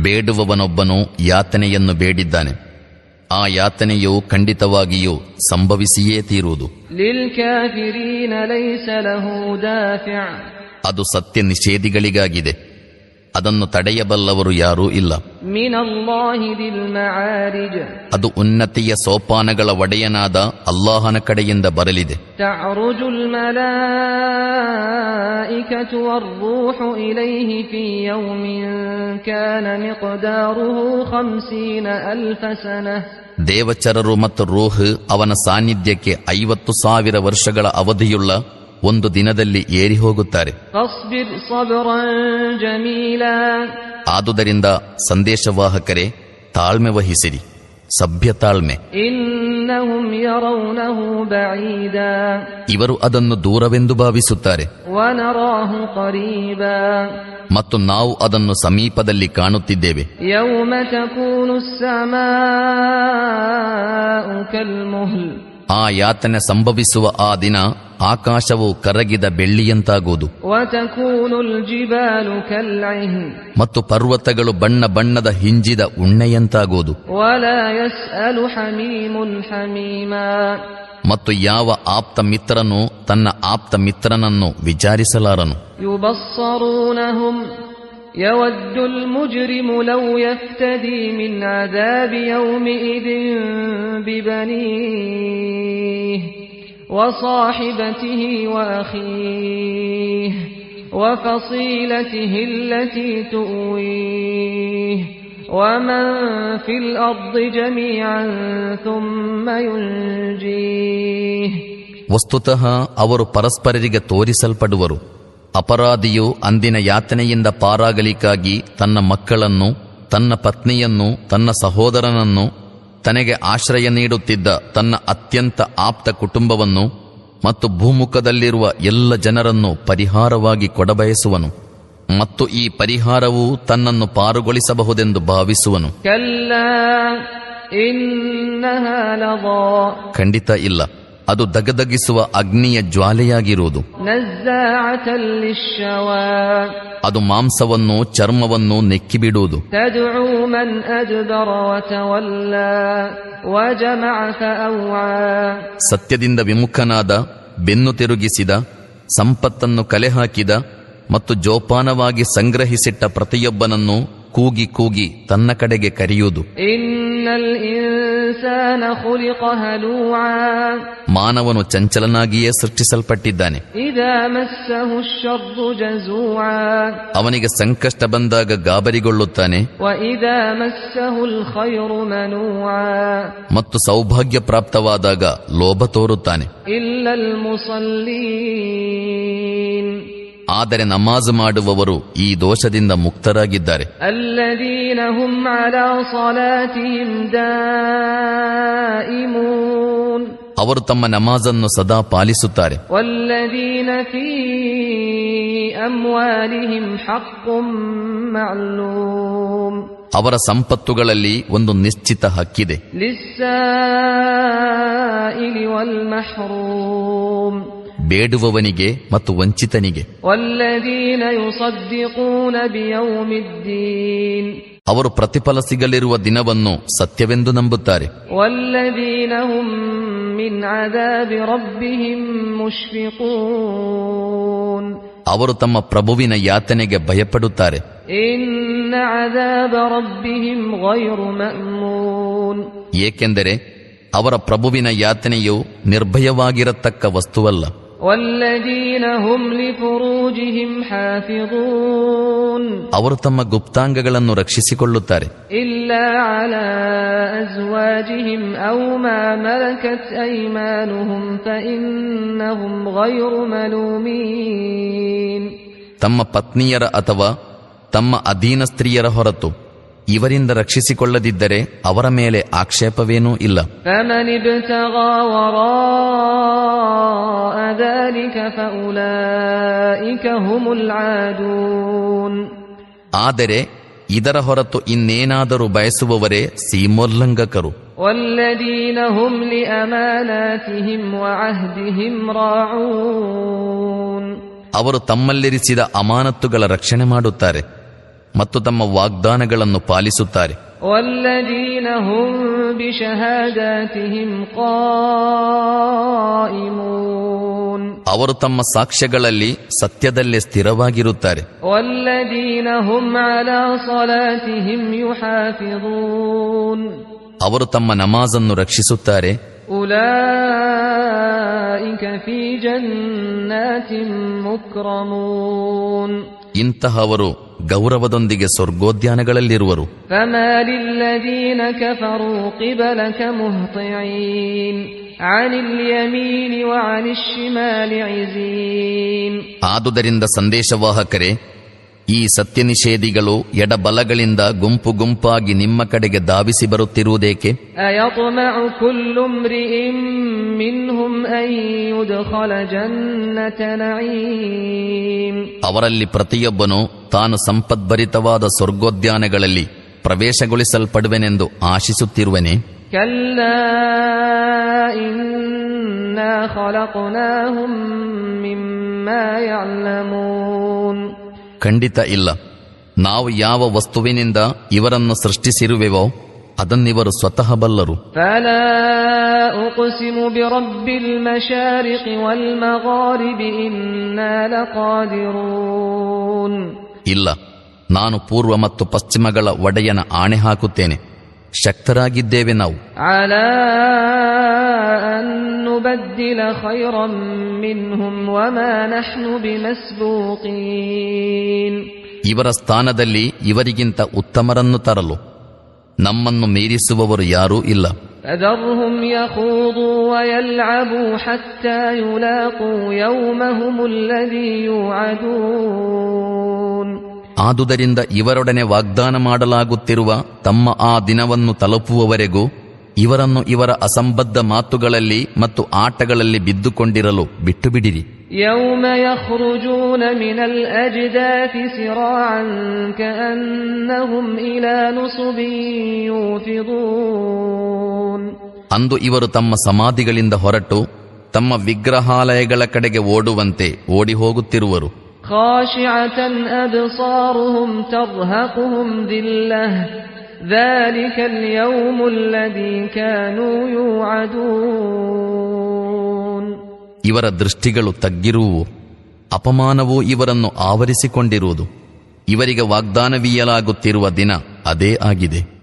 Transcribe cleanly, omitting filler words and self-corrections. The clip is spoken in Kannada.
ಬೇಡುವವನೊಬ್ಬನು ಯಾತನೆಯನ್ನು ಬೇಡಿದ್ದಾನೆ, ಆ ಯಾತನೆಯು ಖಂಡಿತವಾಗಿಯೂ ಸಂಭವಿಸಿಯೇ ತೀರುವುದು. ಅದು ಸತ್ಯ ನಿಷೇಧಿಗಳಿಗಾಗಿದೆ, ಅದನ್ನು ತಡೆಯಬಲ್ಲವರು ಯಾರೂ ಇಲ್ಲ. ಅದು ಉನ್ನತಿಯ ಸೋಪಾನಗಳ ಒಡೆಯನಾದ ಅಲ್ಲಾಹನ ಕಡೆಯಿಂದ ಬರಲಿದೆ. ದೇವಚರರು ಮತ್ತು ರೂಹ್ ಅವನ ಸಾನ್ನಿಧ್ಯಕ್ಕೆ 50,000 ವರ್ಷಗಳ ಅವಧಿಯುಳ್ಳ ಒಂದು ದಿನದಲ್ಲಿ ಏರಿ ಹೋಗುತ್ತಾರೆ. ಆದುದರಿಂದ ಸಂದೇಶವಾಹಕರೇ, ತಾಳ್ಮೆ ವಹಿಸಿರಿ, ಸಭ್ಯ ತಾಳ್ಮೆ. ಇವರು ಅದನ್ನು ದೂರವೆಂದು ಭಾವಿಸುತ್ತಾರೆ, ಮತ್ತು ನಾವು ಅದನ್ನು ಸಮೀಪದಲ್ಲಿ ಕಾಣುತ್ತಿದ್ದೇವೆ. ಆ ಯಾತನೆ ಸಂಭವಿಸುವ ಆ ದಿನ ಆಕಾಶವು ಕರಗಿದ ಬೆಳ್ಳಿಯಂತಾಗುವುದು, ಮತ್ತು ಪರ್ವತಗಳು ಬಣ್ಣ ಬಣ್ಣದ ಹಿಂಜಿದ ಉಣ್ಣೆಯಂತಾಗುವುದು. ಮತ್ತು ಯಾವ ಆಪ್ತ ಮಿತ್ರನು ತನ್ನ ಆಪ್ತ ಮಿತ್ರನನ್ನು ವಿಚಾರಿಸಲಾರನು. يود المجرم لو يفتدي من عذاب يومئذ ببنيه وصاحبته وأخيه وفصيلته التي تؤويه ومن في الأرض جميعا ثم ينجيه. ವಸ್ತುತಃ ಅವರು ಪರಸ್ಪರರಿಗೆ ತೋರಿಸಲ್ಪಡುವರು. ಅಪರಾಧಿಯು ಅಂದಿನ ಯಾತನೆಯಿಂದ ಪಾರಾಗಲಿಕ್ಕಾಗಿ ತನ್ನ ಮಕ್ಕಳನ್ನು, ತನ್ನ ಪತ್ನಿಯನ್ನು, ತನ್ನ ಸಹೋದರನನ್ನು, ತನಗೆ ಆಶ್ರಯ ನೀಡುತ್ತಿದ್ದ ತನ್ನ ಅತ್ಯಂತ ಆಪ್ತ ಕುಟುಂಬವನ್ನು ಮತ್ತು ಭೂಮುಖದಲ್ಲಿರುವ ಎಲ್ಲ ಜನರನ್ನು ಪರಿಹಾರವಾಗಿ ಕೊಡಬಯಸುವನು, ಮತ್ತು ಈ ಪರಿಹಾರವು ತನ್ನನ್ನು ಪಾರುಗೊಳಿಸಬಹುದೆಂದು ಭಾವಿಸುವನು. ಖಂಡಿತ ಇಲ್ಲ, ಅದು ದಗದಗಿಸುವ ಅಗ್ನಿಯ ಜ್ವಾಲೆಯಾಗಿರುವುದು. ಅದು ಮಾಂಸವನ್ನು, ಚರ್ಮವನ್ನು ನೆಕ್ಕಿಬಿಡುವುದು. ಸತ್ಯದಿಂದ ವಿಮುಖನಾದ, ಬೆನ್ನು ತಿರುಗಿಸಿದ, ಸಂಪತ್ತನ್ನು ಕಲೆ ಹಾಕಿದ ಮತ್ತು ಜೋಪಾನವಾಗಿ ಸಂಗ್ರಹಿಸಿಟ್ಟ ಪ್ರತಿಯೊಬ್ಬನನ್ನು ಕೂಗಿ ಕೂಗಿ ತನ್ನ ಕಡೆಗೆ ಕರೆಯುವುದು. ಮಾನವನು ಚಂಚಲನಾಗಿಯೇ ಸೃಷ್ಟಿಸಲ್ಪಟ್ಟಿದ್ದಾನೆ. ಅವನಿಗೆ ಸಂಕಷ್ಟ ಬಂದಾಗ ಗಾಬರಿಗೊಳ್ಳುತ್ತಾನೆ, ಮತ್ತು ಸೌಭಾಗ್ಯ ಪ್ರಾಪ್ತವಾದಾಗ ಲೋಭ ತೋರುತ್ತಾನೆ. ಆದರೆ ನಮಾಜ್ ಮಾಡುವವರು ಈ ದೋಷದಿಂದ ಮುಕ್ತರಾಗಿದ್ದಾರೆ. ಅವರು ತಮ್ಮ ನಮಾಜನ್ನು ಸದಾ ಪಾಲಿಸುತ್ತಾರೆ. ಅವರ ಸಂಪತ್ತುಗಳಲ್ಲಿ ಒಂದು ನಿಶ್ಚಿತ ಹಕ್ಕಿದೆ. ಬೇಡುವವನಿಗೆ ಮತ್ತು ವಂಚಿತನಿಗೆ. ಅವರು ಪ್ರತಿಫಲ ಸಿಗಲಿರುವ ದಿನವನ್ನು ಸತ್ಯವೆಂದು ನಂಬುತ್ತಾರೆ. ಅವರು ತಮ್ಮ ಪ್ರಭುವಿನ ಯಾತನೆಗೆ ಭಯಪಡುತ್ತಾರೆ. ಏಕೆಂದರೆ ಅವರ ಪ್ರಭುವಿನ ಯಾತನೆಯು ನಿರ್ಭಯವಾಗಿರತಕ್ಕ ವಸ್ತುವಲ್ಲ. ಅವರು ತಮ್ಮ ಗುಪ್ತಾಂಗಗಳನ್ನು ರಕ್ಷಿಸಿಕೊಳ್ಳುತ್ತಾರೆ. ತಮ್ಮ ಪತ್ನಿಯರ ಅಥವಾ ತಮ್ಮ ಅಧೀನ ಸ್ತ್ರೀಯರ ಹೊರತು ಇವರಿಂದ ರಕ್ಷಿಸಿಕೊಳ್ಳದಿದ್ದರೆ ಅವರ ಮೇಲೆ ಆಕ್ಷೇಪವೇನೂ ಇಲ್ಲ. ಆದರೆ ಇದರ ಹೊರತು ಇನ್ನೇನಾದರೂ ಬಯಸುವವರೇ ಸೀಮೋಲ್ಲಂಘಕರು. ಅವರು ತಮ್ಮಲ್ಲಿರಿಸಿದ ಅಮಾನತ್ತುಗಳ ರಕ್ಷಣೆ ಮಾಡುತ್ತಾರೆ ಮತ್ತು ತಮ್ಮ ವಾಗ್ದಾನಗಳನ್ನು ಪಾಲಿಸುತ್ತಾರೆ. والذين هم بشهاداتهم قائمون ಅವರು ತಮ್ಮ ಸಾಕ್ಷ್ಯಗಳಲ್ಲಿ ಸತ್ಯದಲ್ಲೇ ಸ್ಥಿರವಾಗಿರುತ್ತಾರೆ. والذين هم على صلاتهم يحافظون ಅವರು ತಮ್ಮ ನಮಾಜನ್ನು ರಕ್ಷಿಸುತ್ತಾರೆ. أولئك في جنات مكرمون ಇಂತಹವರು ಗೌರವದೊಂದಿಗೆ ಸ್ವರ್ಗೋದ್ಯಾನಗಳಲ್ಲಿರುವರು. فما للذين كفروا قبلك مهطعين عن اليمين وعن الشمال عزين. ಆದುದರಿಂದ ಸಂದೇಶವಾಹಕರೇ, ಈ ಸತ್ಯ ನಿಷೇಧಿಗಳು ಎಡಬಲಗಳಿಂದ ಗುಂಪು ಗುಂಪಾಗಿ ನಿಮ್ಮ ಕಡೆಗೆ ಧಾವಿಸಿ ಬರುತ್ತಿರುವುದೇಕೆ? أيطمع كل امرئ منهم أن يدخل جنة نعيم. ಅವರಲ್ಲಿ ಪ್ರತಿಯೊಬ್ಬನು ತಾನು ಸಂಪದ್ಭರಿತವಾದ ಸ್ವರ್ಗೋದ್ಯಾನಗಳಲ್ಲಿ ಪ್ರವೇಶಗೊಳಿಸಲ್ಪಡುವೆನೆಂದು ಆಶಿಸುತ್ತಿರುವನೆ? كلا إنا خلقناهم مما يعلمون. ಖಂಡಿತ ಇಲ್ಲ. ನಾವು ಯಾವ ವಸ್ತುವಿನಿಂದ ಇವರನ್ನು ಸೃಷ್ಟಿಸಿರುವೆವೋ ಅದನ್ನಿವರು ಸ್ವತಃ ಬಲ್ಲರು. فلا أقسم برب المشارق والمغارب إنا لقادرون. ಇಲ್ಲ, ನಾನು ಪೂರ್ವ ಮತ್ತು ಪಶ್ಚಿಮಗಳ ಒಡೆಯನ ಆಣೆ ಹಾಕುತ್ತೇನೆ, ಶಕ್ತರಾಗಿದ್ದೇವೆ ನಾವು. على أن نبدل خيرا منهم وما نحن بمسبوقين. ಇವರ ಸ್ಥಾನದಲ್ಲಿ ಇವರಿಗಿಂತ ಉತ್ತಮರನ್ನು ತರಲು ನಮ್ಮನ್ನು ಮೀರಿಸುವವರು ಯಾರೂ ಇಲ್ಲ. فذرهم يخوضوا ويلعبوا حتى يلاقوا يومهم الذي يوعدون. ಆದುದರಿಂದ ಇವರೊಡನೆ ವಾಗ್ದಾನ ಮಾಡಲಾಗುತ್ತಿರುವ ತಮ್ಮ ಆ ದಿನವನ್ನು ತಲುಪುವವರೆಗೂ ಇವರನ್ನು ಇವರ ಅಸಂಬದ್ಧ ಮಾತುಗಳಲ್ಲಿ ಮತ್ತು ಆಟಗಳಲ್ಲಿ ಬಿದ್ದುಕೊಂಡಿರಲು ಬಿಟ್ಟು ಬಿಡಿರಿ. يوم يخرجون من الأجداث سراعا كأنهم إلى نصب يوفضون. ಅಂದು ಇವರು ತಮ್ಮ ಸಮಾಧಿಗಳಿಂದ ಹೊರಟು ತಮ್ಮ ವಿಗ್ರಹಾಲಯಗಳ ಕಡೆಗೆ ಓಡುವಂತೆ ಓಡಿ ಹೋಗುತ್ತಿರುವರು. خاشعة أبصارهم ترهقهم ذلة ذلك اليوم الذي كانوا يوعدون. ಇವರ ದೃಷ್ಟಿಗಳು ತಗ್ಗಿರುವು, ಅಪಮಾನವೂ ಇವರನ್ನು ಆವರಿಸಿಕೊಂಡಿರುವುದು. ಇವರಿಗೆ ವಾಗ್ದಾನವೀಯಲಾಗುತ್ತಿರುವ ದಿನ ಅದೇ ಆಗಿದೆ.